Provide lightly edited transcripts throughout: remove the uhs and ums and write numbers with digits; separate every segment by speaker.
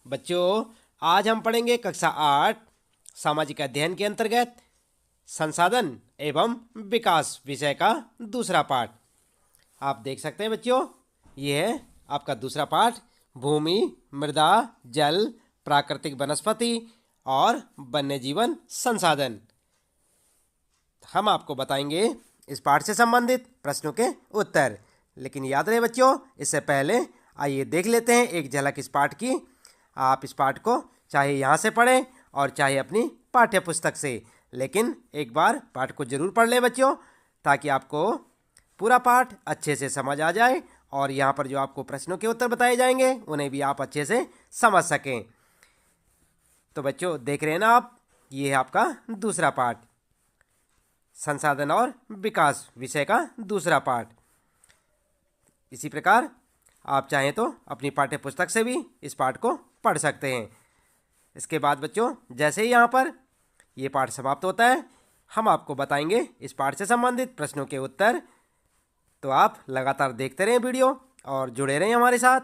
Speaker 1: बच्चों, आज हम पढ़ेंगे कक्षा 8 सामाजिक अध्ययन के अंतर्गत संसाधन एवं विकास विषय का दूसरा पाठ। आप देख सकते हैं बच्चों, ये है आपका दूसरा पाठ। भूमि, मृदा, जल, प्राकृतिक वनस्पति और वन्य जीवन संसाधन। हम आपको बताएंगे इस पाठ से संबंधित प्रश्नों के उत्तर। लेकिन याद रहे बच्चों, इससे पहले आइए देख लेते हैं एक झलक इस पाठ की। आप इस पाठ को चाहे यहाँ से पढ़ें और चाहे अपनी पाठ्य पुस्तक से, लेकिन एक बार पाठ को जरूर पढ़ लें बच्चों, ताकि आपको पूरा पाठ अच्छे से समझ आ जाए और यहाँ पर जो आपको प्रश्नों के उत्तर बताए जाएंगे उन्हें भी आप अच्छे से समझ सकें। तो बच्चों देख रहे हैं ना आप, ये है आपका दूसरा पाठ, संसाधन और विकास विषय का दूसरा पाठ। इसी प्रकार आप चाहें तो अपनी पाठ्य पुस्तक से भी इस पाठ को पढ़ सकते हैं। इसके बाद बच्चों, जैसे ही यहाँ पर ये पाठ समाप्त होता है, हम आपको बताएंगे इस पाठ से संबंधित प्रश्नों के उत्तर। तो आप लगातार देखते रहें वीडियो और जुड़े रहें हमारे साथ।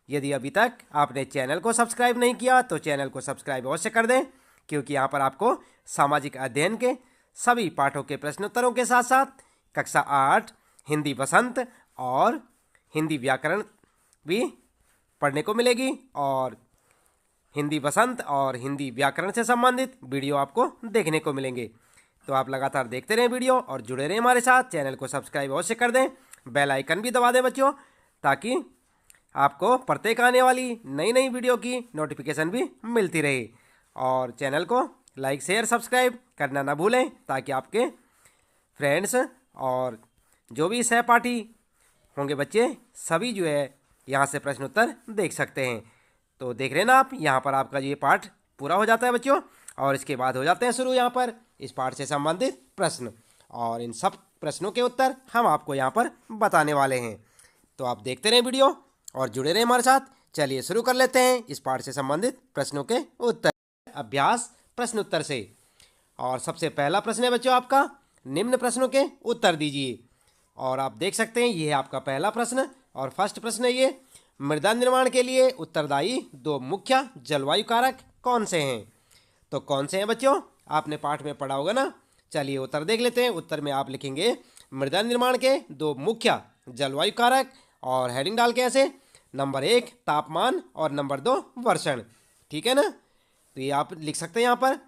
Speaker 1: यदि अभी तक आपने चैनल को सब्सक्राइब नहीं किया तो चैनल को सब्सक्राइब अवश्य कर दें, क्योंकि यहाँ पर आपको सामाजिक अध्ययन के सभी पाठों के प्रश्नोत्तरों के साथ साथ कक्षा 8 हिंदी वसंत और हिंदी व्याकरण भी पढ़ने को मिलेगी और हिंदी वसंत और हिंदी व्याकरण से संबंधित वीडियो आपको देखने को मिलेंगे। तो आप लगातार देखते रहें वीडियो और जुड़े रहें हमारे साथ। चैनल को सब्सक्राइब अवश्य कर दें, बेल आइकन भी दबा दें बच्चों, ताकि आपको प्रत्येक आने वाली नई नई वीडियो की नोटिफिकेशन भी मिलती रहे। और चैनल को लाइक शेयर सब्सक्राइब करना ना भूलें, ताकि आपके फ्रेंड्स और जो भी सहपाठी होंगे बच्चे सभी जो है यहाँ से प्रश्न उत्तर देख सकते हैं। तो देख रहे हैं ना आप, यहाँ पर आपका ये पाठ पूरा हो जाता है बच्चों, और इसके बाद हो जाते हैं शुरू यहाँ पर इस पाठ से संबंधित प्रश्न, और इन सब प्रश्नों के उत्तर हम आपको यहाँ पर बताने वाले हैं। तो आप देखते रहें वीडियो और जुड़े रहें हमारे साथ। चलिए शुरू कर लेते हैं इस पाठ से संबंधित प्रश्नों के उत्तर। अभ्यास प्रश्न उत्तर से, और सबसे पहला प्रश्न है बच्चों आपका, निम्न प्रश्नों के उत्तर दीजिए। और आप देख सकते हैं ये है आपका पहला प्रश्न, और फर्स्ट प्रश्न है ये, मृदा निर्माण के लिए उत्तरदायी 2 मुख्य जलवायु कारक कौन से हैं? तो कौन से हैं बच्चों, आपने पाठ में पढ़ा होगा ना। चलिए उत्तर देख लेते हैं। उत्तर में आप लिखेंगे मृदा निर्माण के 2 मुख्य जलवायु कारक, और हेडिंग डाल के ऐसे, नंबर 1 तापमान और नंबर 2 वर्षण। ठीक है ना, तो ये आप लिख सकते हैं यहाँ पर।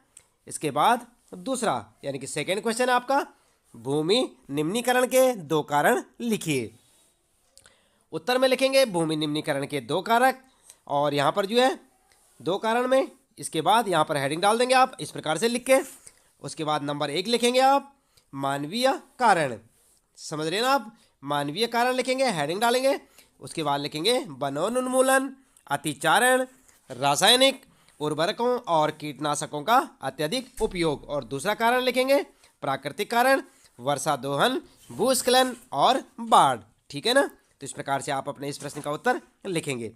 Speaker 1: इसके बाद दूसरा यानी कि सेकेंड क्वेश्चन है आपका, भूमि निम्नीकरण के 2 कारण लिखिए। उत्तर में लिखेंगे भूमि निम्नीकरण के 2 कारक, और यहाँ पर जो है 2 कारण में, इसके बाद यहाँ पर हेडिंग डाल देंगे आप इस प्रकार से लिख के। उसके बाद नंबर 1 लिखेंगे आप मानवीय कारण। समझ रहे हैं ना आप, मानवीय कारण लिखेंगे, हेडिंग डालेंगे। उसके बाद लिखेंगे वनोन्मूलन, अतिचारण, रासायनिक उर्वरकों और कीटनाशकों का अत्यधिक उपयोग। और दूसरा कारण लिखेंगे प्राकृतिक कारण, वर्षा दोहन, भूस्खलन और बाढ़। ठीक है ना, तो इस प्रकार से आप अपने इस प्रश्न का उत्तर लिखेंगे।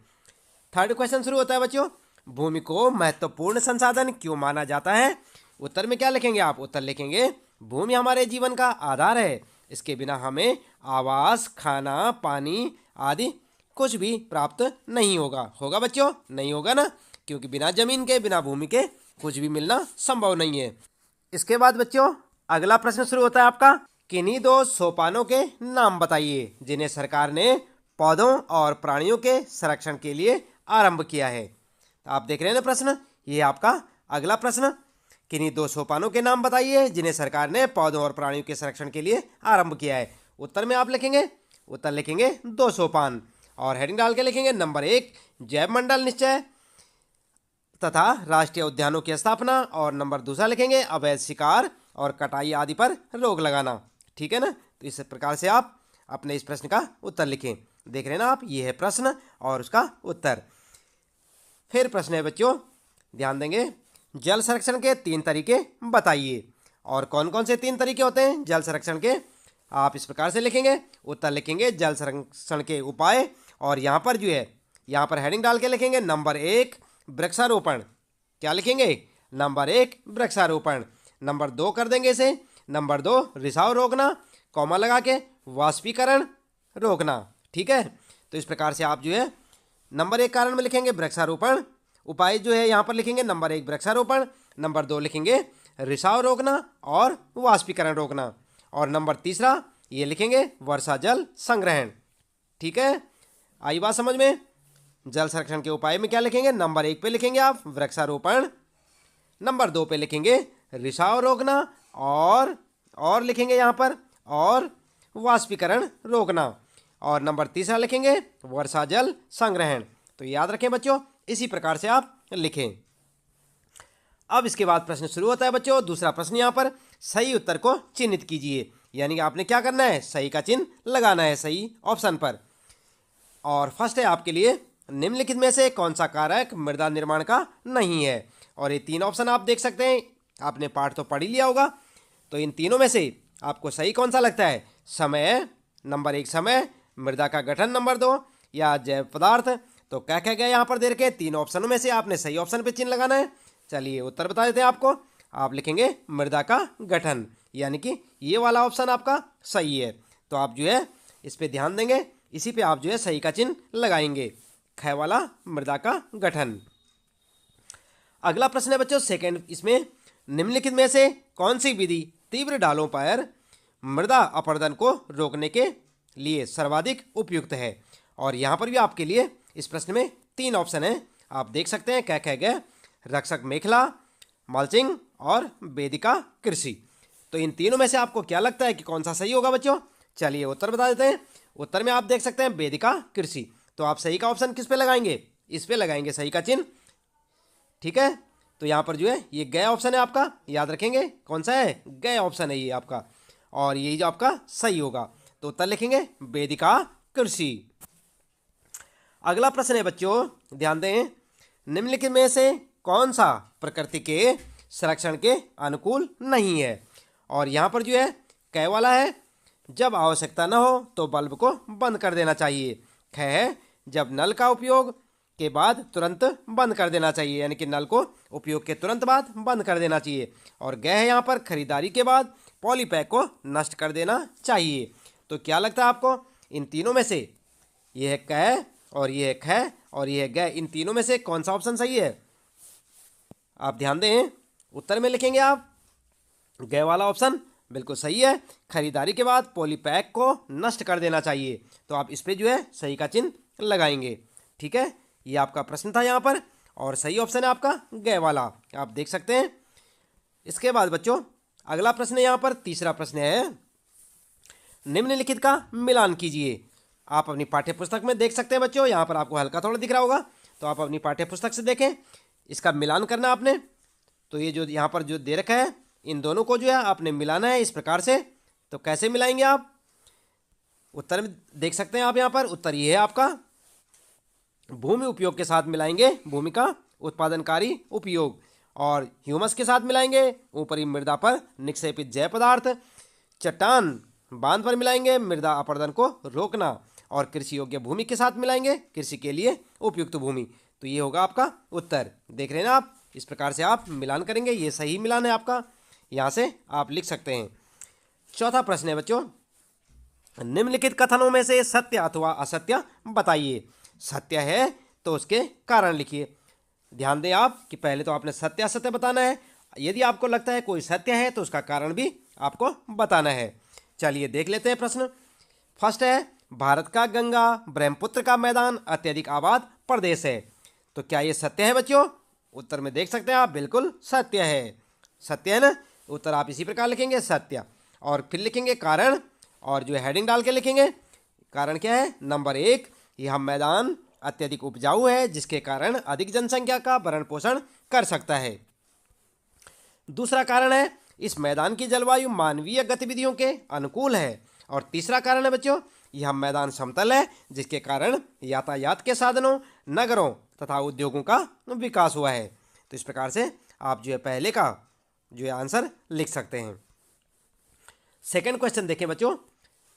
Speaker 1: थर्ड क्वेश्चन शुरू होता है बच्चों, भूमि को महत्वपूर्ण संसाधन क्यों माना जाता है? उत्तर में क्या लिखेंगे आप? उत्तर लिखेंगे भूमि हमारे जीवन का आधार है, इसके बिना हमें आवास, खाना, पानी आदि कुछ भी प्राप्त नहीं होगा। होगा बच्चों? नहीं होगा ना, क्योंकि बिना जमीन के, बिना भूमि के कुछ भी मिलना संभव नहीं है। इसके बाद बच्चों अगला प्रश्न शुरू होता है आपका, किन्हीं 2 सोपानों के नाम बताइए जिन्हें सरकार ने पौधों और प्राणियों के संरक्षण के लिए आरंभ किया है। तो आप देख रहे हैं ना प्रश्न, ये आपका अगला प्रश्न, किन्हीं 2 सोपानों के नाम बताइए जिन्हें सरकार ने पौधों और प्राणियों के संरक्षण के लिए आरंभ किया है। उत्तर में आप लिखेंगे, उत्तर लिखेंगे 2 सोपान, और हेडिंग डाल के लिखेंगे नंबर 1 जैव मंडल निश्चय तथा राष्ट्रीय उद्यानों की स्थापना, और नंबर दूसरा लिखेंगे अवैध शिकार और कटाई आदि पर रोक लगाना। ठीक है ना, तो इस प्रकार से आप अपने इस प्रश्न का उत्तर लिखें। देख रहे हैं ना आप, ये है प्रश्न और उसका उत्तर। फिर प्रश्न है बच्चों, ध्यान देंगे, जल संरक्षण के 3 तरीके बताइए। और कौन कौन से 3 तरीके होते हैं जल संरक्षण के? आप इस प्रकार से लिखेंगे, उत्तर लिखेंगे जल संरक्षण के उपाय, और यहाँ पर जो है यहाँ पर हेडिंग डाल के लिखेंगे नंबर 1 वृक्षारोपण। क्या लिखेंगे? नंबर 1 वृक्षारोपण। नंबर 2 कर देंगे इसे, नंबर 2 रिसाव रोकना, कॉमा लगा के वाष्पीकरण रोकना। ठीक है, तो इस प्रकार से आप जो है नंबर 1 कारण में लिखेंगे वृक्षारोपण, उपाय जो है यहाँ पर लिखेंगे नंबर 1 वृक्षारोपण, नंबर 2 लिखेंगे रिसाव रोकना और वाष्पीकरण रोकना, और नंबर तीसरा ये लिखेंगे वर्षा जल संग्रहण। ठीक है, आई बात समझ में। जल संरक्षण के उपाय में क्या लिखेंगे, नंबर 1 पे लिखेंगे आप वृक्षारोपण, नंबर 2 पे लिखेंगे रिसाव रोकना और लिखेंगे यहाँ पर और वाष्पीकरण रोकना, और नंबर तीसरा लिखेंगे वर्षा जल संग्रहण। तो याद रखें बच्चों, इसी प्रकार से आप लिखें। अब इसके बाद प्रश्न शुरू होता है बच्चों। दूसरा प्रश्न यहाँ पर सही उत्तर को चिन्हित कीजिए, यानी कि आपने क्या करना है, सही का चिन्ह लगाना है सही ऑप्शन पर। और फर्स्ट है आपके लिए निम्नलिखित में से कौन सा कारक मृदा निर्माण का नहीं है। और ये 3 ऑप्शन आप देख सकते हैं, आपने पाठ तो पढ़ ही लिया होगा। तो इन तीनों में से आपको सही कौन सा लगता है, समय नंबर 1 समय, मृदा का गठन नंबर 2 या जैव पदार्थ। तो क्या क्या गया यहाँ पर दे रखे 3 ऑप्शनों में से आपने सही ऑप्शन पे चिन्ह लगाना है। चलिए उत्तर बता देते हैं आपको। आप लिखेंगे मृदा का गठन, यानी कि ये वाला ऑप्शन आपका सही है। तो आप जो है इस पे ध्यान देंगे, इसी पे आप जो है सही का चिन्ह लगाएंगे, ख वाला मृदा का गठन। अगला प्रश्न है बच्चों सेकंड, इसमें निम्नलिखित में से कौन सी विधि तीव्र ढालों पर मृदा अपरदन को रोकने के लिए सर्वाधिक उपयुक्त है। और यहाँ पर भी आपके लिए इस प्रश्न में 3 ऑप्शन हैं, आप देख सकते हैं क्या कह गए, रक्षक मेखला, मल्चिंग और वेदिका कृषि। तो इन तीनों में से आपको क्या लगता है कि कौन सा सही होगा बच्चों। चलिए उत्तर बता देते हैं। उत्तर में आप देख सकते हैं वेदिका कृषि। तो आप सही का ऑप्शन किस पे लगाएंगे, इस पे लगाएंगे सही का चिन्ह। ठीक है, तो यहाँ पर जो है ये गया ऑप्शन है आपका, याद रखेंगे कौन सा है, गया ऑप्शन है ये आपका, और यही जो आपका सही होगा। तो उत्तर लिखेंगे वेदिका कृषि। अगला प्रश्न है बच्चों, ध्यान दें, निम्नलिखित में से कौन सा प्रकृति के संरक्षण के अनुकूल नहीं है। और यहाँ पर जो है कै वाला है, जब आवश्यकता न हो तो बल्ब को बंद कर देना चाहिए। ख है, जब नल का उपयोग के बाद तुरंत बंद कर देना चाहिए, यानी कि नल को उपयोग के तुरंत बाद बंद कर देना चाहिए। और ग है यहाँ पर खरीदारी के बाद पॉलीपैक को नष्ट कर देना चाहिए। तो क्या लगता है आपको, इन तीनों में से ये है क और ये है ख और ये है ग, इन तीनों में से कौन सा ऑप्शन सही है। आप ध्यान दें, उत्तर में लिखेंगे आप ग वाला ऑप्शन बिल्कुल सही है, खरीदारी के बाद पॉलीपैक को नष्ट कर देना चाहिए। तो आप इस पे जो है सही का चिन्ह लगाएंगे। ठीक है, ये आपका प्रश्न था यहाँ पर, और सही ऑप्शन है आपका ग वाला, आप देख सकते हैं। इसके बाद बच्चों अगला प्रश्न यहाँ पर तीसरा प्रश्न है, निम्नलिखित का मिलान कीजिए। आप अपनी पाठ्य पुस्तक में देख सकते हैं बच्चों, यहाँ पर आपको हल्का थोड़ा दिख रहा होगा, तो आप अपनी पाठ्य पुस्तक से देखें, इसका मिलान करना आपने। तो ये जो यहाँ पर जो दे रखा है, इन दोनों को जो है आपने मिलाना है इस प्रकार से। तो कैसे मिलाएंगे आप, उत्तर में देख सकते हैं आप यहाँ पर, उत्तर ये है आपका भूमि उपयोग के साथ मिलाएंगे, भूमि का उत्पादनकारी उपयोग, और ह्यूमस के साथ मिलाएंगे ऊपरी मृदा पर निक्षेपित जैव पदार्थ, चट्टान बांध पर मिलाएंगे मृदा अपरदन को रोकना, और कृषि योग्य भूमि के साथ मिलाएंगे कृषि के लिए उपयुक्त भूमि। तो ये होगा आपका उत्तर, देख रहे हैं ना आप, इस प्रकार से आप मिलान करेंगे, ये सही मिलान है आपका, यहाँ से आप लिख सकते हैं। चौथा प्रश्न है बच्चों, निम्नलिखित कथनों में से सत्य अथवा असत्य बताइए। सत्य है तो उसके कारण लिखिए। ध्यान दें आप कि पहले तो आपने सत्य असत्य बताना है, यदि आपको लगता है कोई सत्य है तो उसका कारण भी आपको बताना है। चलिए देख लेते हैं प्रश्न। फर्स्ट है, भारत का गंगा ब्रह्मपुत्र का मैदान अत्यधिक आबाद प्रदेश है। तो क्या ये सत्य है बच्चों, उत्तर में देख सकते हैं आप, बिल्कुल सत्य है, सत्य है ना। उत्तर आप इसी प्रकार लिखेंगे सत्य, और फिर लिखेंगे कारण, और जो हेडिंग डाल के लिखेंगे कारण क्या है, नंबर 1, यह मैदान अत्यधिक उपजाऊ है जिसके कारण अधिक जनसंख्या का भरण पोषण कर सकता है। दूसरा कारण है, इस मैदान की जलवायु मानवीय गतिविधियों के अनुकूल है। और तीसरा कारण है बच्चों, यह मैदान समतल है जिसके कारण यातायात के साधनों, नगरों तथा उद्योगों का विकास हुआ है। तो इस प्रकार से आप जो है पहले का जो है आंसर लिख सकते हैं। सेकंड क्वेश्चन देखें बच्चों,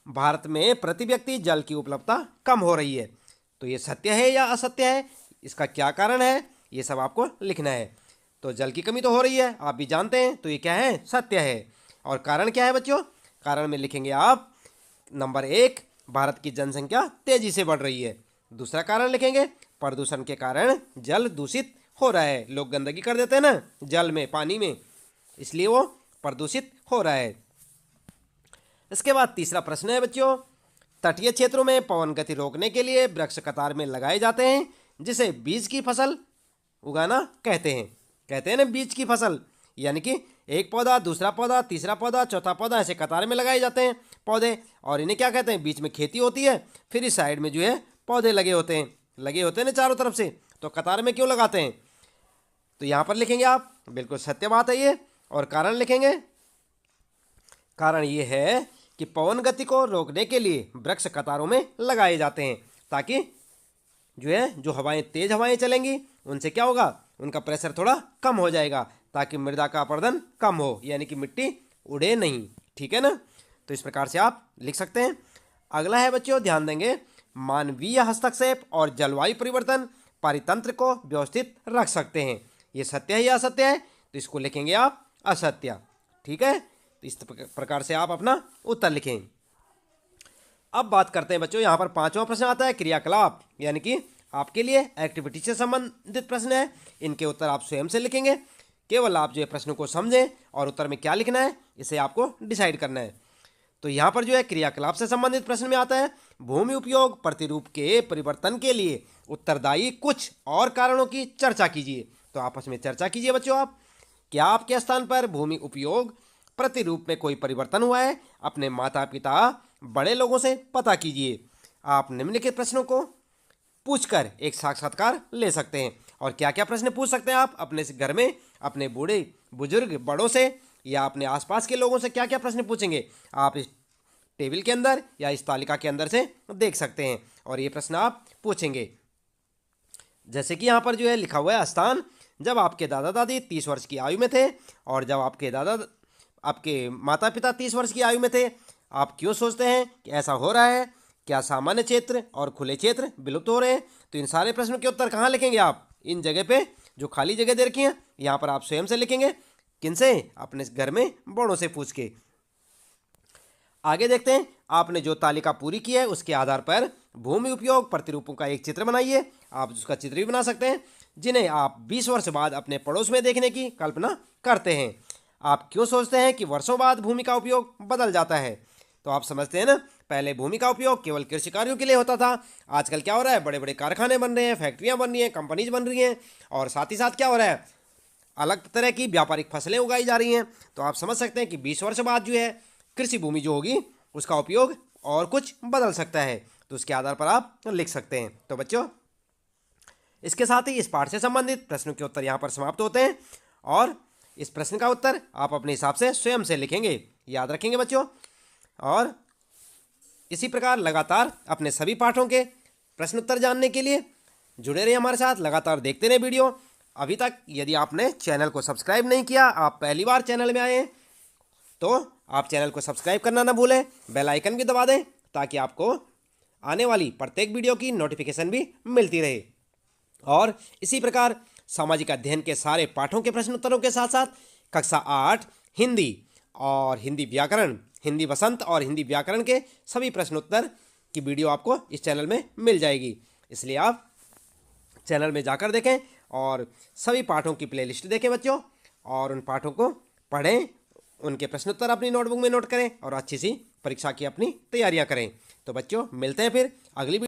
Speaker 1: भारत में प्रति व्यक्ति जल की उपलब्धता कम हो रही है। तो ये सत्य है या असत्य है, इसका क्या कारण है, ये सब आपको लिखना है। तो जल की कमी तो हो रही है, आप भी जानते हैं, तो ये क्या है, सत्य है। और कारण क्या है बच्चों, कारण में लिखेंगे आप नंबर 1, भारत की जनसंख्या तेजी से बढ़ रही है। दूसरा कारण लिखेंगे प्रदूषण के कारण जल दूषित हो रहा है। लोग गंदगी कर देते हैं ना जल में, पानी में, इसलिए वो प्रदूषित हो रहा है। इसके बाद तीसरा प्रश्न है बच्चों, तटीय क्षेत्रों में पवन गति रोकने के लिए वृक्ष कतार में लगाए जाते हैं, जिसे बीज की फसल उगाना कहते हैं ना, बीज की फसल, यानी कि एक पौधा, दूसरा पौधा, तीसरा पौधा, चौथा पौधा, ऐसे कतार में लगाए जाते हैं पौधे। और इन्हें क्या कहते हैं, बीच में खेती होती है, फिर इस साइड में जो है पौधे लगे होते हैं ना चारों तरफ से। तो कतार में क्यों लगाते हैं, तो यहाँ पर लिखेंगे आप, बिल्कुल सत्य बात है ये। और कारण लिखेंगे, कारण ये है कि पवन गति को रोकने के लिए वृक्ष कतारों में लगाए जाते हैं, ताकि जो है जो हवाएं, तेज हवाएं चलेंगी, उनसे क्या होगा, उनका प्रेशर थोड़ा कम हो जाएगा, ताकि मृदा का अपरदन कम हो, यानी कि मिट्टी उड़े नहीं। ठीक है ना, तो इस प्रकार से आप लिख सकते हैं। अगला है बच्चों, ध्यान देंगे, मानवीय हस्तक्षेप और जलवायु परिवर्तन पारितंत्र को व्यवस्थित रख सकते हैं। ये सत्य है या असत्य है, तो इसको लिखेंगे आप असत्य। ठीक है, तो इस प्रकार से आप अपना उत्तर लिखें। अब बात करते हैं बच्चों, यहाँ पर पांचवा प्रश्न आता है क्रियाकलाप, यानी कि आपके लिए एक्टिविटी से संबंधित प्रश्न है। इनके उत्तर आप स्वयं से लिखेंगे, केवल आप जो है प्रश्न को समझें और उत्तर में क्या लिखना है इसे आपको डिसाइड करना है। तो यहाँ पर जो है क्रियाकलाप से संबंधित प्रश्न में आता है, भूमि उपयोग प्रतिरूप के परिवर्तन के लिए उत्तरदायी कुछ और कारणों की चर्चा कीजिए। तो आपस में चर्चा कीजिए बच्चों आप, क्या आपके स्थान पर भूमि उपयोग प्रतिरूप में कोई परिवर्तन हुआ है, अपने माता पिता बड़े लोगों से पता कीजिए। आप निम्नलिखित प्रश्नों को पूछकर एक साक्षात्कार ले सकते हैं। और क्या क्या प्रश्न पूछ सकते हैं आप अपने घर में, अपने बूढ़े बुजुर्ग बड़ों से, या अपने आसपास के लोगों से क्या क्या प्रश्न पूछेंगे, आप इस टेबल के अंदर या इस तालिका के अंदर से देख सकते हैं और ये प्रश्न आप पूछेंगे। जैसे कि यहाँ पर जो है लिखा हुआ है, स्थान जब आपके दादा दादी 30 वर्ष की आयु में थे और जब आपके माता पिता 30 वर्ष की आयु में थे, आप क्यों सोचते हैं कि ऐसा हो रहा है, क्या सामान्य क्षेत्र और खुले क्षेत्र विलुप्त हो रहे हैं। तो इन सारे प्रश्नों के उत्तर कहाँ लिखेंगे आप, इन जगह पे जो खाली जगह दे रखी है, यहाँ पर आप स्वयं से लिखेंगे। किनसे, अपने घर में बड़ों से पूछ के। आगे देखते हैं, आपने जो तालिका पूरी की है उसके आधार पर भूमि उपयोग प्रतिरूपों का एक चित्र बनाइए। आप उसका चित्र भी बना सकते हैं, जिन्हें आप 20 वर्ष बाद अपने पड़ोस में देखने की कल्पना करते हैं। आप क्यों सोचते हैं कि वर्षों बाद भूमि का उपयोग बदल जाता है। तो आप समझते हैं ना, पहले भूमि का उपयोग केवल कृषि कार्यों के लिए होता था, आजकल क्या हो रहा है, बड़े बड़े कारखाने बन रहे हैं, फैक्ट्रियां बन रही हैं, कंपनीज बन रही हैं, और साथ ही साथ क्या हो रहा है, अलग तरह की व्यापारिक फसलें उगाई जा रही हैं। तो आप समझ सकते हैं कि 20 वर्ष बाद जो है कृषि भूमि जो होगी उसका उपयोग और कुछ बदल सकता है। तो उसके आधार पर आप लिख सकते हैं। तो बच्चों, इसके साथ ही इस पाठ से संबंधित प्रश्नों के उत्तर यहाँ पर समाप्त होते हैं और इस प्रश्न का उत्तर आप अपने हिसाब से स्वयं से लिखेंगे, याद रखेंगे बच्चों। और इसी प्रकार लगातार अपने सभी पाठों के प्रश्न उत्तर जानने के लिए जुड़े रहिए हमारे साथ, लगातार देखते रहे वीडियो। अभी तक यदि आपने चैनल को सब्सक्राइब नहीं किया, आप पहली बार चैनल में आए हैं, तो आप चैनल को सब्सक्राइब करना ना भूलें, बेल आइकन भी दबा दें, ताकि आपको आने वाली प्रत्येक वीडियो की नोटिफिकेशन भी मिलती रहे। और इसी प्रकार सामाजिक अध्ययन के सारे पाठों के प्रश्न उत्तरों के साथ साथ कक्षा 8 हिंदी और हिंदी व्याकरण, हिंदी वसंत और हिंदी व्याकरण के सभी प्रश्न उत्तर की वीडियो आपको इस चैनल में मिल जाएगी। इसलिए आप चैनल में जाकर देखें और सभी पाठों की प्लेलिस्ट देखें बच्चों, और उन पाठों को पढ़ें, उनके प्रश्न उत्तर अपनी नोटबुक में नोट करें और अच्छी सी परीक्षा की अपनी तैयारियां करें। तो बच्चों, मिलते हैं फिर अगली